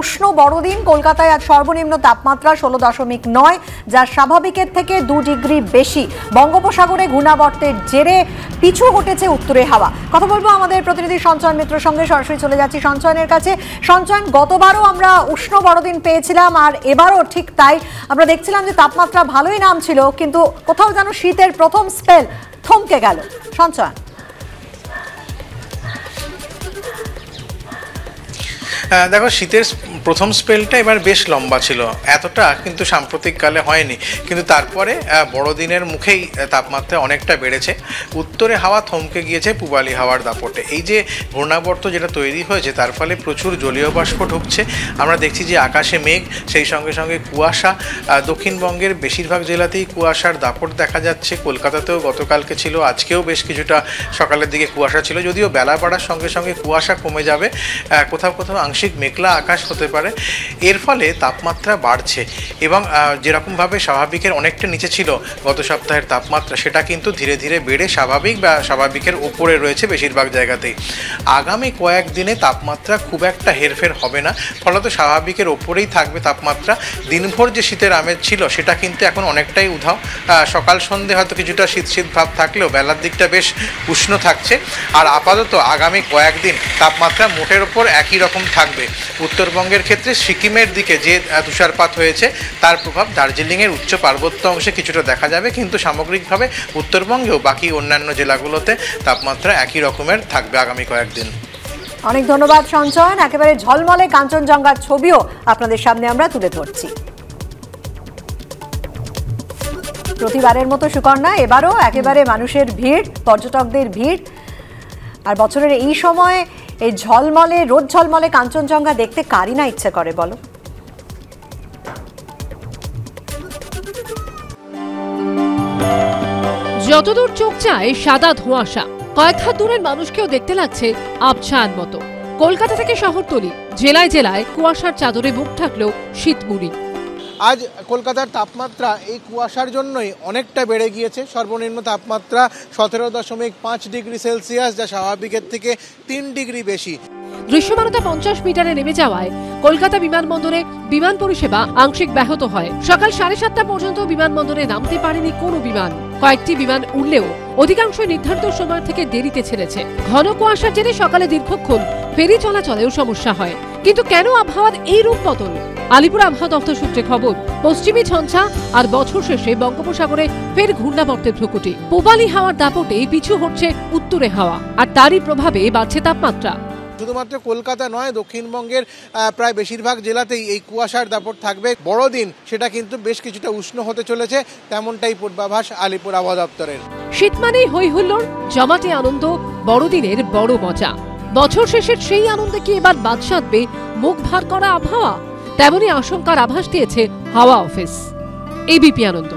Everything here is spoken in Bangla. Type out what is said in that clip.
উষ্ণ বড়দিন। কলকাতায় আজ সর্বনিম্ন তাপমাত্রা 16.9, যা স্বাভাবিকের থেকে 2 ডিগ্রি বেশি। বঙ্গোপসাগরে ঘূর্ণাবর্তের জেরে পিছু হটেছে উত্তরে হাওয়া। কথা বলবো আমাদের প্রতিনিধি সঞ্চয়ন মিত্রের সঙ্গে। সরাসরি চলে যাচ্ছি সঞ্চয়নের কাছে। সঞ্চয়ন, গতবারও আমরা উষ্ণ বড়দিন পেয়েছিলাম, আর এবারও ঠিক তাই। আমরা দেখছিলাম যে তাপমাত্রা ভালোই নামছিল, কিন্তু কোথাও যেন শীতের প্রথম স্পেল থমকে গেল। সঞ্চয়ন, দেখো, শীতের প্রথম স্পেলটা এবার বেশ লম্বা ছিল, এতটা কিন্তু সাম্প্রতিককালে হয়নি। কিন্তু তারপরে বড়দিনের মুখেই তাপমাত্রা অনেকটা বেড়েছে। উত্তরে হাওয়া থমকে গিয়েছে পূবালি হাওয়ার দাপটে। এই যে ঘূর্ণাবর্ত যেটা তৈরি হয়েছে, তার ফলে প্রচুর জলীয় বাষ্প ঢুকছে। আমরা দেখছি যে আকাশে মেঘ, সেই সঙ্গে সঙ্গে কুয়াশা। দক্ষিণবঙ্গের বেশিরভাগ জেলাতেই কুয়াশার দাপট দেখা যাচ্ছে। কলকাতাতেও গতকালকে ছিল, আজকেও বেশ কিছুটা সকালের দিকে কুয়াশা ছিল, যদিও বেলা বাড়ার সঙ্গে সঙ্গে কুয়াশা কমে যাবে। কোথাও কোথাও আংশিক মেঘলা আকাশ হতে পারে। এর ফলে তাপমাত্রা বাড়ছে এবং যেরকমভাবে স্বাভাবিকের অনেকটা নিচে ছিল গত সপ্তাহের তাপমাত্রা, সেটা কিন্তু ধীরে ধীরে বেড়ে স্বাভাবিক বা স্বাভাবিকের ওপরে রয়েছে বেশিরভাগ জায়গাতেই। আগামী কয়েকদিনে তাপমাত্রা খুব একটা হেরফের হবে না, ফলত স্বাভাবিকের ওপরেই থাকবে তাপমাত্রা। দিনভর যে শীতের আমেজ ছিল সেটা কিন্তু এখন অনেকটাই উধাও। সকাল সন্ধে হয়তো কিছুটা শীত শীত ভাব থাকলেও বেলার দিকটা বেশ উষ্ণ থাকছে। আর আপাতত আগামী কয়েকদিন তাপমাত্রা মোটের ওপর একই রকম থাকবে। উত্তরবঙ্গের ক্ষেত্রে সিকিমের দিকে যে তুষারপাত হয়েছে তার প্রভাব দার্জিলিংয়ের উচ্চ পার্বত্য অংশে কিছুটা দেখা যাবে, কিন্তু সামগ্রিকভাবে উত্তরবঙ্গেও বাকি অন্যান্য জেলাগুলোতে তাপমাত্রা একই রকমের থাকবে আগামী কয়েকদিন। অনেক ধন্যবাদ সঞ্চয়ন। একেবারে ঝলমলে কাঞ্চনজঙ্ঘার ছবিও আপনাদের সামনে আমরা তুলে ধরছি। প্রতিবারের মতো সুকন্যা, এবারও একেবারে মানুষের ভিড়, পর্যটকদের ভিড়। আর বছরের এই সময় এই ঝলমলে, রোদ ঝলমলে কাঞ্চনজঙ্ঘা দেখতে কারই না ইচ্ছে করে বলো? যতদূর চোখ চায় সাদা ধোঁয়াশা, কয়েক হাত দূরের মানুষকেও দেখতে লাগছে আবছার মতো। কলকাতা থেকে শহরতলি, জেলায় জেলায় কুয়াশার চাদরে মুখ ঢাকলেও শীতমুড়ি। আজ কলকাতার তাপমাত্রা এই কুয়াশার জন্যই অনেকটা বেড়ে গিয়েছে। সর্বনিম্ন তাপমাত্রা 17.5 ডিগ্রি সেলসিয়াস, যা স্বাভাবিকের থেকে 3 ডিগ্রি বেশি। দৃশ্যমানতা 50 মিটারে নেমে যাওয়ায় কলকাতা বিমানবন্দরে বিমান পরিষেবা আংশিক ব্যাহত হয়। সকাল 7:30 পর্যন্ত বিমানবন্দরে নামতে পারেনি কোনো বিমান। কয়েকটি বিমান উড়লেও অধিকাংশ নির্ধারিত সময় থেকে দেরিতে ছেড়েছে। ঘন কুয়াশার জেরে সকালে দীর্ঘক্ষণ ফেরি চলাচলেও সমস্যা হয়। কিন্তু কেন আবহাওয়ার এই রূপ বদল? আলিপুর আবহাওয়া দপ্তর সূত্রে খবর, পশ্চিমী ঝঞ্ঝা আর বছর শেষে বঙ্গোপসাগরে ফের ঘূর্ণাবর্তের ভ্রুকুটি। পূবালি হাওয়ার দাপটে পিছু হচ্ছে উত্তরে হাওয়া, আর তারই প্রভাবে বাড়ছে তাপমাত্রা। শুধুমাত্র কলকাতা নয়, দক্ষিণবঙ্গের প্রায় বেশিরভাগ জেলাতেই এই কুয়াশার দাপট থাকবে। বড়দিন সেটা কিন্তু বেশ কিছুটা উষ্ণ হতে চলেছে, তেমনটাই পূর্বাভাস আলিপুর আবহাওয়া দপ্তরের। শীত মানেই হই হুল্লোড়, জমাটে আনন্দ, বড়দিনের বড় মজা। বছর শেষের সেই আনন্দে কি এবার বাদ সাধবে মুখ ভার করা আবহাওয়া? তেমনই আশঙ্কার আভাস দিয়েছে হাওয়া অফিস। এবিপি আনন্দ।